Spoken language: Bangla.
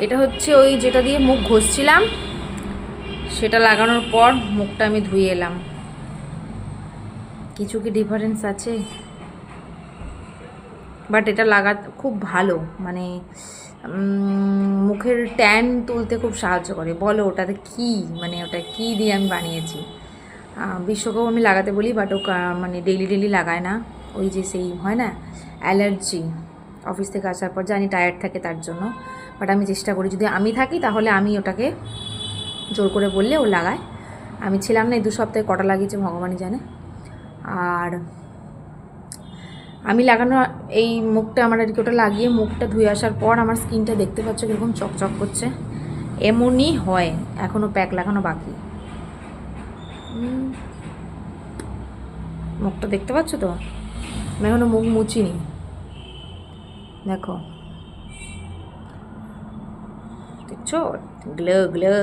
এটা হচ্ছে ওই যেটা দিয়ে মুখ ঘষছিলাম, সেটা লাগানোর পর মুখটা আমি ধুয়ে এলাম। কিছু কি ডিফারেন্স আছে? বাট এটা লাগা খুব ভালো, মানে মুখের ট্যান তুলতে খুব সাহায্য করে। বলো ওটাতে কি, মানে ওটা কি দিয়ে আমি বানিয়েছি। বিশ্বকেও আমি লাগাতে বলি, বাট ও মানে ডেইলি ডেইলি লাগায় না। ওই যে সেই হয় না অ্যালার্জি, অফিস থেকে আসার পর জানি টায়ার্ড থাকে তার জন্য। বাট আমি চেষ্টা করি, যদি আমি থাকি তাহলে আমি ওটাকে জোর করে বললে ও লাগায়। আমি ছিলাম না, এই 2 সপ্তাহে কটা লাগিয়েছে ভগবানই জানে। আর আমি লাগানো এই মুখটা আমার আর কি, ওটা লাগিয়ে মুখটা ধুয়ে আসার পর আমার স্কিনটা দেখতে পাচ্ছ কীরকম চকচক করছে। এমনই হয়, এখনও প্যাক লাগানো বাকি। মুখটা দেখতে পাচ্ছ তো, আমি এখনও মুখ মুছিনি, দেখো দেখছো, গ্লো গ্লো।